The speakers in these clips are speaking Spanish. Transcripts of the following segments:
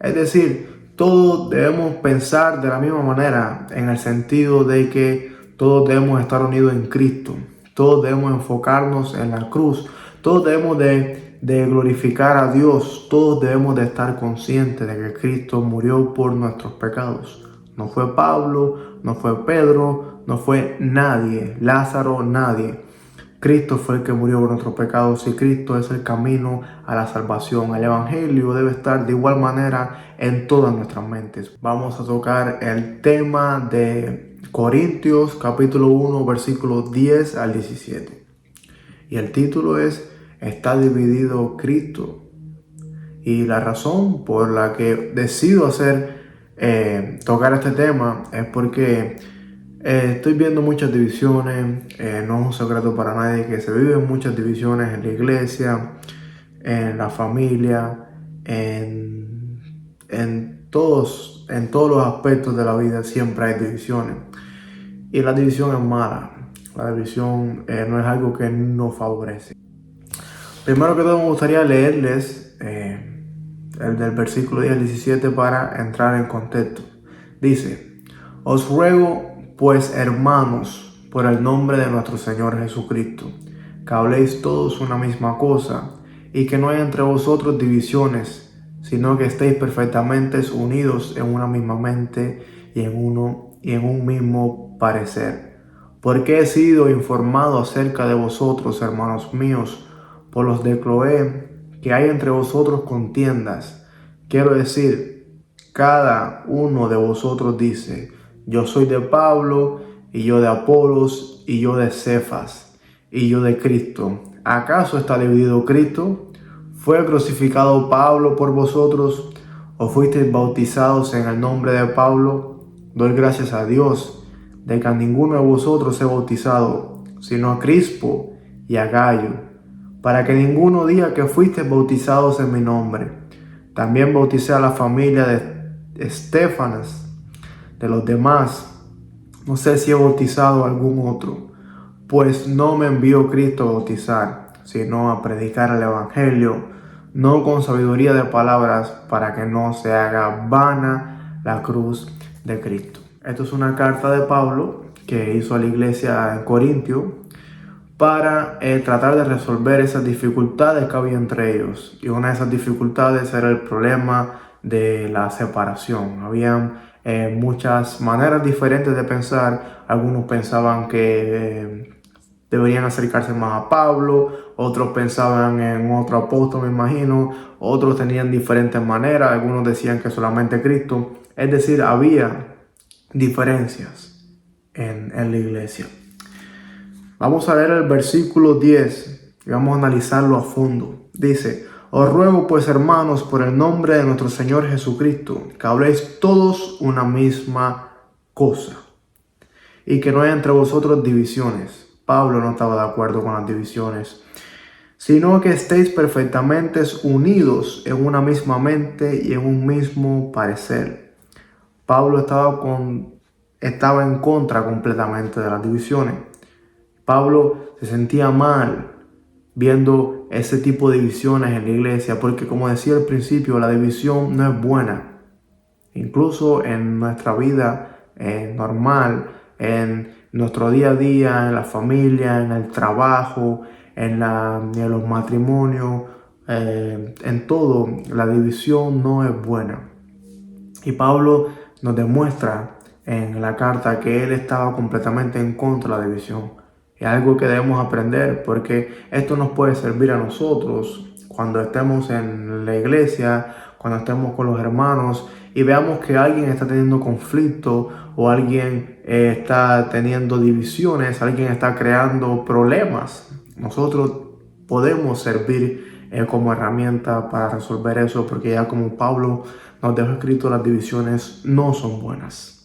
Es decir, todos debemos pensar de la misma manera en el sentido de que todos debemos estar unidos en Cristo. Todos debemos enfocarnos en la cruz. Todos debemos de glorificar a Dios. Todos debemos de estar conscientes de que Cristo murió por nuestros pecados. No fue Pablo, no fue Pedro, no fue nadie, Lázaro, nadie. Cristo fue el que murió por nuestros pecados y Cristo es el camino a la salvación. El Evangelio debe estar de igual manera en todas nuestras mentes. Vamos a tocar el tema de Corintios capítulo 1 versículos 10 al 17. Y el título es ¿Está dividido Cristo? Y la razón por la que decido tocar este tema es porque estoy viendo muchas divisiones. No es un secreto para nadie que se viven muchas divisiones en la iglesia, en la familia, en todos los aspectos de la vida siempre hay divisiones. Y la división es mala. La división no es algo que nos favorece. Primero que todo me gustaría leerles el del versículo 10 al 17 para entrar en contexto. Dice: Os ruego pues, hermanos, por el nombre de nuestro Señor Jesucristo, que habléis todos una misma cosa, y que no haya entre vosotros divisiones, sino que estéis perfectamente unidos en una misma mente y en un mismo parecer. Porque he sido informado acerca de vosotros, hermanos míos, por los de Cloé, que hay entre vosotros contiendas. Quiero decir, cada uno de vosotros dice: yo soy de Pablo, y yo de Apolos, y yo de Cefas, y yo de Cristo. ¿Acaso está dividido Cristo? ¿Fue crucificado Pablo por vosotros? ¿O fuisteis bautizados en el nombre de Pablo? Doy gracias a Dios de que a ninguno de vosotros he bautizado, sino a Crispo y a Gayo, para que ninguno diga que fuisteis bautizados en mi nombre. También bauticé a la familia de Estéfanas. De los demás, no sé si he bautizado a algún otro, pues no me envió Cristo a bautizar, sino a predicar el Evangelio, no con sabiduría de palabras, para que no se haga vana la cruz de Cristo. Esto es una carta de Pablo que hizo a la iglesia en Corintio para tratar de resolver esas dificultades que había entre ellos. Y una de esas dificultades era el problema de la separación. Habían muchas maneras diferentes de pensar. Algunos pensaban que deberían acercarse más a Pablo, otros pensaban en otro apóstol, me imagino, otros tenían diferentes maneras, algunos decían que solamente Cristo. Es decir, había diferencias en la iglesia. Vamos a leer el versículo 10 y vamos a analizarlo a fondo. Dice: Os ruego pues, hermanos, por el nombre de nuestro Señor Jesucristo, que habléis todos una misma cosa, y que no haya entre vosotros divisiones. Pablo no estaba de acuerdo con las divisiones, sino que estéis perfectamente unidos en una misma mente y en un mismo parecer. Pablo estaba en contra completamente de las divisiones. Pablo se sentía mal viendo ese tipo de divisiones en la iglesia, porque como decía al principio, la división no es buena. Incluso en nuestra vida normal, en nuestro día a día, en la familia, en el trabajo, en los matrimonios, en todo, la división no es buena. Y Pablo nos demuestra en la carta que él estaba completamente en contra de la división. Es algo que debemos aprender, porque esto nos puede servir a nosotros cuando estemos en la iglesia, cuando estemos con los hermanos y veamos que alguien está teniendo conflicto o alguien está teniendo divisiones, alguien está creando problemas. Nosotros podemos servir como herramienta para resolver eso, porque ya como Pablo nos dejó escrito, las divisiones no son buenas.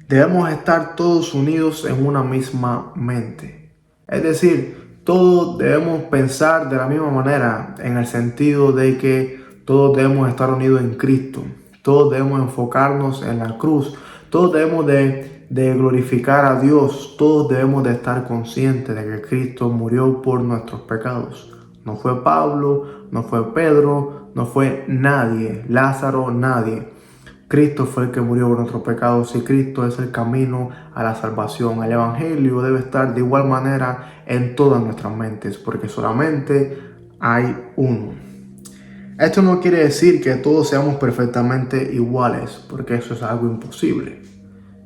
Debemos estar todos unidos en una misma mente. Es decir, todos debemos pensar de la misma manera en el sentido de que todos debemos estar unidos en Cristo. Todos debemos enfocarnos en la cruz. Todos debemos de glorificar a Dios. Todos debemos de estar conscientes de que Cristo murió por nuestros pecados. No fue Pablo, no fue Pedro, no fue nadie, Lázaro, nadie. Cristo fue el que murió por nuestros pecados y Cristo es el camino a la salvación. El Evangelio debe estar de igual manera en todas nuestras mentes, porque solamente hay uno. Esto no quiere decir que todos seamos perfectamente iguales, porque eso es algo imposible.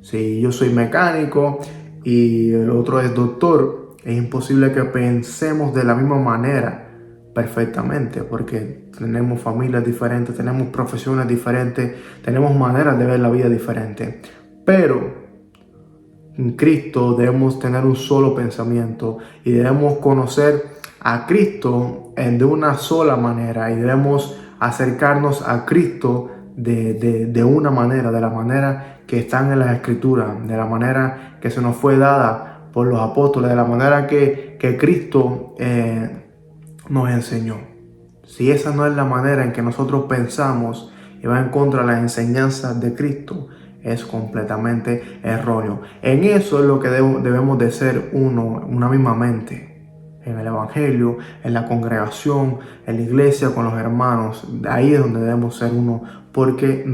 Si yo soy mecánico y el otro es doctor, es imposible que pensemos de la misma manera perfectamente, porque tenemos familias diferentes, tenemos profesiones diferentes, tenemos maneras de ver la vida diferente. Pero en Cristo debemos tener un solo pensamiento y debemos conocer a Cristo de una sola manera y debemos acercarnos a Cristo de una manera, de la manera que están en las Escrituras, de la manera que se nos fue dada por los apóstoles, de la manera que Cristo nos enseñó. Si esa no es la manera en que nosotros pensamos y va en contra de las enseñanzas de Cristo, es completamente erróneo. En eso es lo que debemos de ser una misma mente. En el Evangelio, en la congregación, en la iglesia, con los hermanos. Ahí es donde debemos ser uno, porque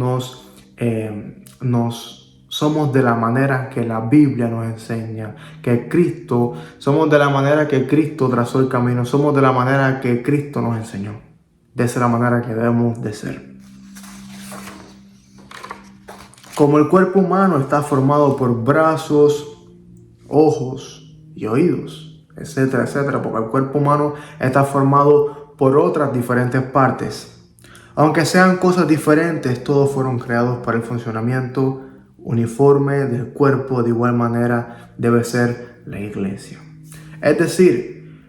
somos de la manera que la Biblia nos enseña, que Cristo, somos de la manera que Cristo trazó el camino, somos de la manera que Cristo nos enseñó. De esa es la manera que debemos de ser. Como el cuerpo humano está formado por brazos, ojos y oídos, etcétera, etcétera, porque el cuerpo humano está formado por otras diferentes partes. Aunque sean cosas diferentes, todos fueron creados para el funcionamiento uniforme del cuerpo. De igual manera debe ser la iglesia. Es decir,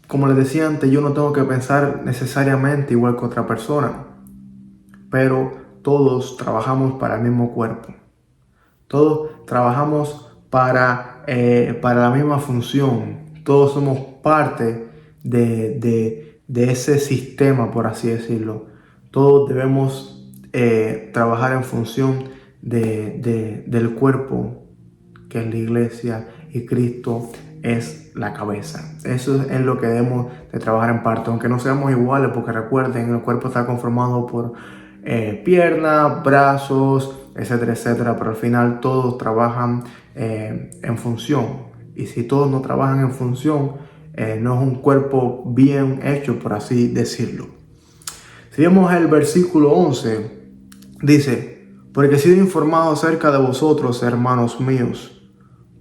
como les decía antes, yo no tengo que pensar necesariamente igual que otra persona, pero todos trabajamos para el mismo cuerpo. Todos trabajamos para la misma función. Todos somos parte de ese sistema, por así decirlo. Todos debemos trabajar en función del cuerpo, que es la iglesia, y Cristo es la cabeza. Eso es lo que debemos de trabajar en parte, aunque no seamos iguales, porque recuerden, el cuerpo está conformado por piernas, brazos, etcétera, etcétera, pero al final todos trabajan en función. Y si todos no trabajan en función, no es un cuerpo bien hecho, por así decirlo. Si vemos el versículo 11, dice: porque he sido informado acerca de vosotros, hermanos míos,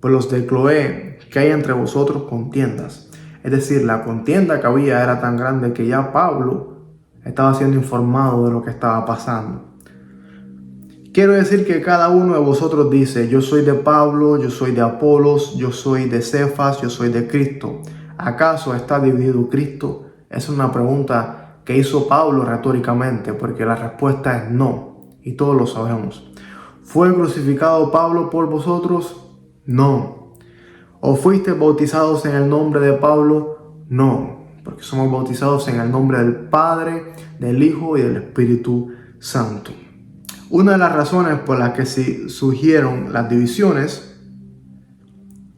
por los de Cloé, que hay entre vosotros contiendas. Es decir, la contienda que había era tan grande que ya Pablo estaba siendo informado de lo que estaba pasando. Quiero decir que cada uno de vosotros dice: yo soy de Pablo, yo soy de Apolos, yo soy de Cefas, yo soy de Cristo. ¿Acaso está dividido Cristo? Es una pregunta que hizo Pablo retóricamente, porque la respuesta es no, y todos lo sabemos. ¿Fue crucificado Pablo por vosotros? No. ¿O fuisteis bautizados en el nombre de Pablo? No, porque somos bautizados en el nombre del Padre, del Hijo y del Espíritu Santo. Una de las razones por las que surgieron las divisiones,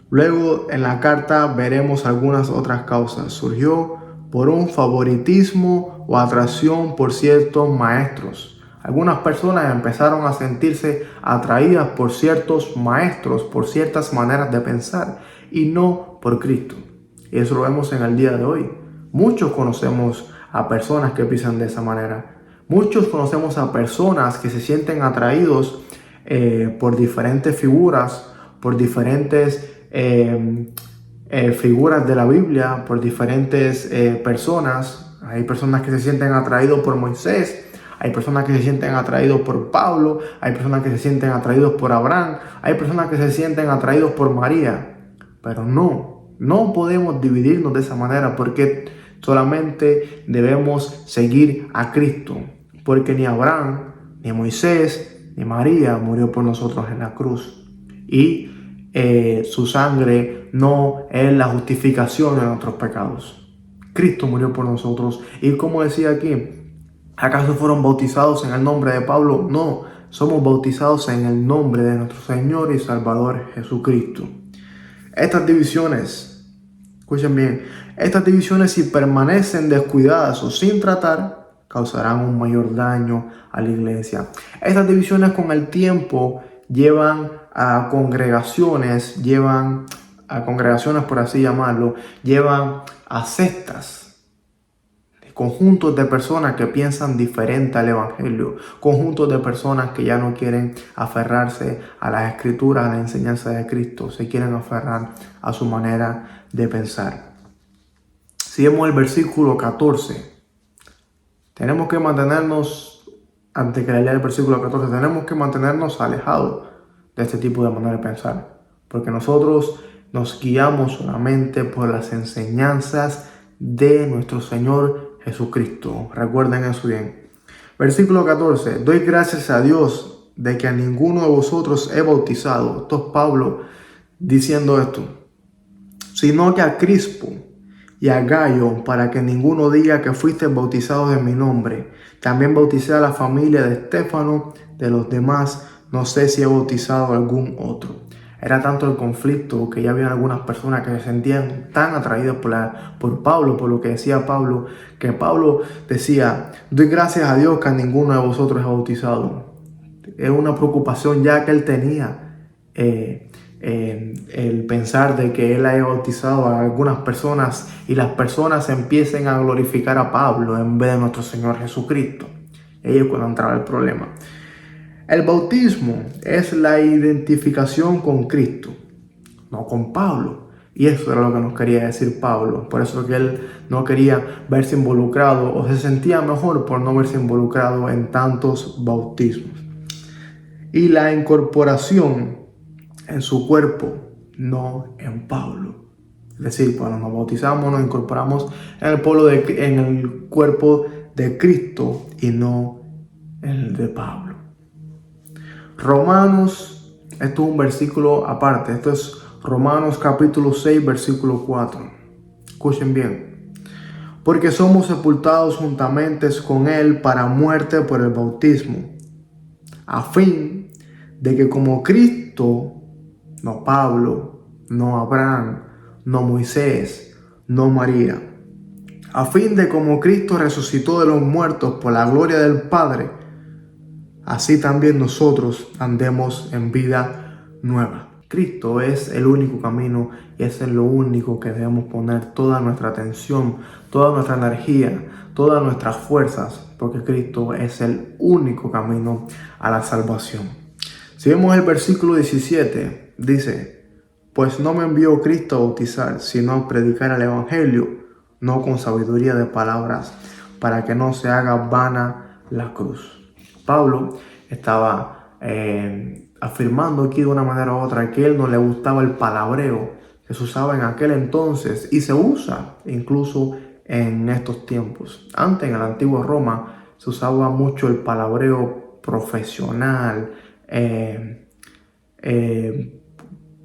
luego en la carta veremos algunas otras causas. Surgió por un favoritismo o atracción por ciertos maestros. Algunas personas empezaron a sentirse atraídas por ciertos maestros, por ciertas maneras de pensar, y no por Cristo. Y eso lo vemos en el día de hoy. Muchos conocemos a personas que piensan de esa manera. Muchos conocemos a personas que se sienten atraídos por diferentes figuras, por diferentes figuras de la Biblia, por diferentes personas. Hay personas que se sienten atraídos por Moisés, hay personas que se sienten atraídos por Pablo, hay personas que se sienten atraídos por Abraham, hay personas que se sienten atraídos por María. Pero no podemos dividirnos de esa manera, porque solamente debemos seguir a Cristo, porque ni Abraham, ni Moisés, ni María murió por nosotros en la cruz. Y su sangre no es la justificación de nuestros pecados. Cristo murió por nosotros. Y como decía aquí, ¿acaso fueron bautizados en el nombre de Pablo? No, somos bautizados en el nombre de nuestro Señor y Salvador Jesucristo. Estas divisiones Escuchen bien, estas divisiones, si permanecen descuidadas o sin tratar, causarán un mayor daño a la iglesia. Estas divisiones con el tiempo llevan a congregaciones, por así llamarlo, llevan a sectas, conjuntos de personas que piensan diferente al evangelio, conjuntos de personas que ya no quieren aferrarse a las escrituras, a la enseñanza de Cristo, se quieren aferrar a su manera de pensar. Si vemos el versículo 14, tenemos que mantenernos, antes que lea el versículo 14, tenemos que mantenernos alejados de este tipo de manera de pensar, porque nosotros nos guiamos solamente por las enseñanzas de nuestro Señor Jesucristo. Recuerden eso bien. Versículo 14. Doy gracias a Dios de que a ninguno de vosotros he bautizado. Esto es Pablo diciendo esto. Sino que a Crispo y a Gayo, para que ninguno diga que fuiste bautizados en mi nombre. También bauticé a la familia de Estéfano. De los demás no sé si he bautizado a algún otro. Era tanto el conflicto que ya había algunas personas que se sentían tan atraídas por Pablo, por lo que decía Pablo, que Pablo decía, doy gracias a Dios que a ninguno de vosotros he bautizado. Es una preocupación ya que él tenía, el pensar de que él haya bautizado a algunas personas y las personas empiecen a glorificar a Pablo en vez de nuestro Señor Jesucristo. Y ahí es cuando entraba el problema. El bautismo es la identificación con Cristo, no con Pablo. Y eso era lo que nos quería decir Pablo. Por eso que él no quería verse involucrado o se sentía mejor por no verse involucrado en tantos bautismos. Y la incorporación en su cuerpo, no en Pablo. Es decir, cuando nos bautizamos, nos incorporamos en el cuerpo de Cristo y no en el de Pablo. Romanos, esto es un versículo aparte, esto es Romanos capítulo 6, versículo 4. Escuchen bien. Porque somos sepultados juntamente con Él para muerte por el bautismo, a fin de que como Cristo, no Pablo, no Abraham, no Moisés, no María, a fin de como Cristo resucitó de los muertos por la gloria del Padre, así también nosotros andemos en vida nueva. Cristo es el único camino y es en lo único que debemos poner toda nuestra atención, toda nuestra energía, todas nuestras fuerzas, porque Cristo es el único camino a la salvación. Si vemos el versículo 17, dice, pues no me envió Cristo a bautizar, sino a predicar el evangelio, no con sabiduría de palabras, para que no se haga vana la cruz. Pablo estaba afirmando aquí de una manera u otra que a él no le gustaba el palabreo que se usaba en aquel entonces y se usa incluso en estos tiempos. Antes, en la antigua Roma, se usaba mucho el palabreo profesional,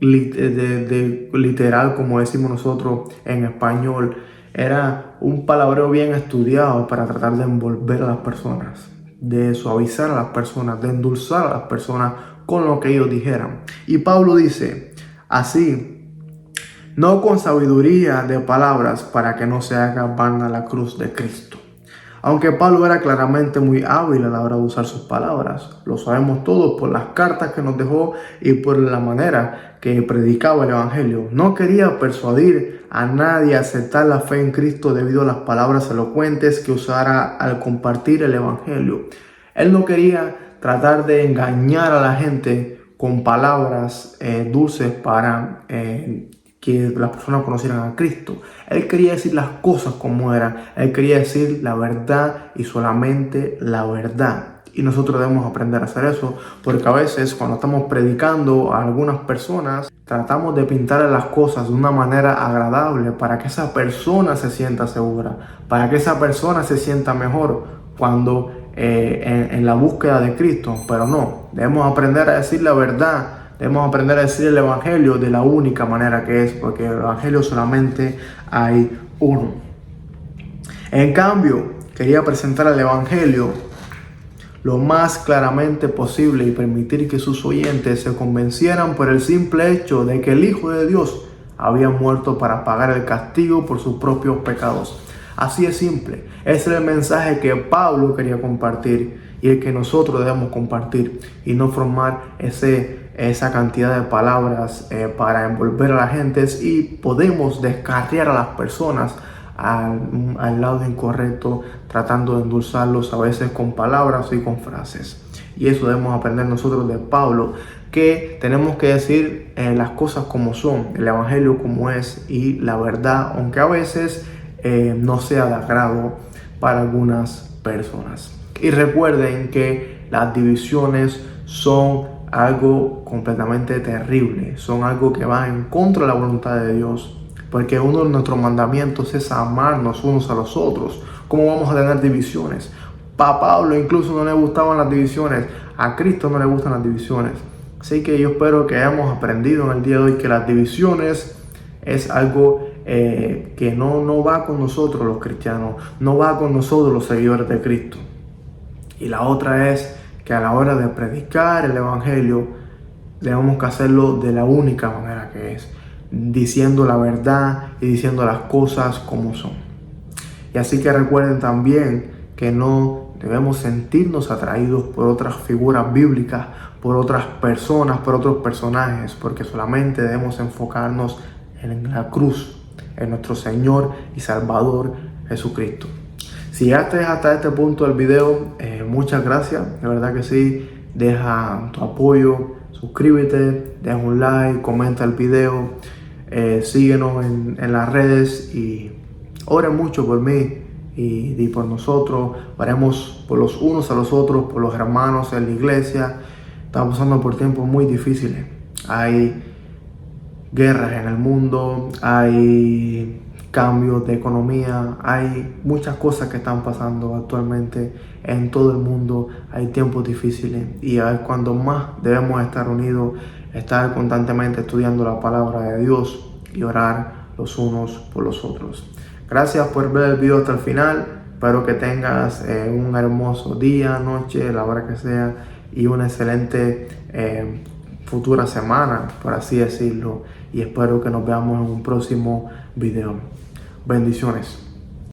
literal, como decimos nosotros en español. Era un palabreo bien estudiado para tratar de envolver a las personas, de suavizar a las personas, de endulzar a las personas con lo que ellos dijeran. Y Pablo dice, así, no con sabiduría de palabras, para que no se haga vana la cruz de Cristo. Aunque Pablo era claramente muy hábil a la hora de usar sus palabras, lo sabemos todos por las cartas que nos dejó y por la manera que predicaba el evangelio. No quería persuadir a nadie a aceptar la fe en Cristo debido a las palabras elocuentes que usara al compartir el evangelio. Él no quería tratar de engañar a la gente con palabras dulces para que las personas conocieran a Cristo. Él quería decir las cosas como eran. Él quería decir la verdad y solamente la verdad. Y nosotros debemos aprender a hacer eso, porque a veces cuando estamos predicando a algunas personas, tratamos de pintar las cosas de una manera agradable para que esa persona se sienta segura, para que esa persona se sienta mejor cuando en la búsqueda de Cristo. Pero no, debemos aprender a decir la verdad. Debemos aprender a decir el evangelio de la única manera que es, porque el evangelio solamente hay uno. En cambio, quería presentar el evangelio lo más claramente posible y permitir que sus oyentes se convencieran por el simple hecho de que el Hijo de Dios había muerto para pagar el castigo por sus propios pecados. Así es simple. Ese es el mensaje que Pablo quería compartir y el que nosotros debemos compartir, y no formar esa cantidad de palabras para envolver a la gente, y podemos descarriar a las personas al lado incorrecto, tratando de endulzarlos a veces con palabras y con frases. Y eso debemos aprender nosotros de Pablo, que tenemos que decir las cosas como son, el evangelio como es, y la verdad, aunque a veces no sea de agrado para algunas personas. Y recuerden que las divisiones son algo completamente terrible, son algo que va en contra de la voluntad de Dios, porque uno de nuestros mandamientos es amarnos unos a los otros. ¿Cómo vamos a tener divisiones? A Pablo incluso no le gustaban las divisiones, a Cristo no le gustan las divisiones. Así que yo espero que hayamos aprendido en el día de hoy que las divisiones es algo que no va con nosotros los cristianos, no va con nosotros los seguidores de Cristo. Y la otra es que a la hora de predicar el evangelio debemos que hacerlo de la única manera que es, diciendo la verdad y diciendo las cosas como son. Y así que recuerden también que no debemos sentirnos atraídos por otras figuras bíblicas, por otras personas, por otros personajes, porque solamente debemos enfocarnos en la cruz, en nuestro Señor y Salvador Jesucristo. Si llegaste hasta este punto del video, muchas gracias, de verdad que sí. Deja tu apoyo, suscríbete, deja un like, comenta el video, síguenos en las redes y oren mucho por mí y por nosotros. Oremos por los unos a los otros, por los hermanos en la iglesia. Estamos pasando por tiempos muy difíciles. Hay guerras en el mundo, hay cambios de economía, hay muchas cosas que están pasando actualmente en todo el mundo. Hay tiempos difíciles y es cuando más debemos estar unidos, estar constantemente estudiando la palabra de Dios y orar los unos por los otros. Gracias por ver el video hasta el final. Espero que tengas un hermoso día, noche, la hora que sea, y una excelente futura semana, por así decirlo. Y espero que nos veamos en un próximo video. Bendiciones.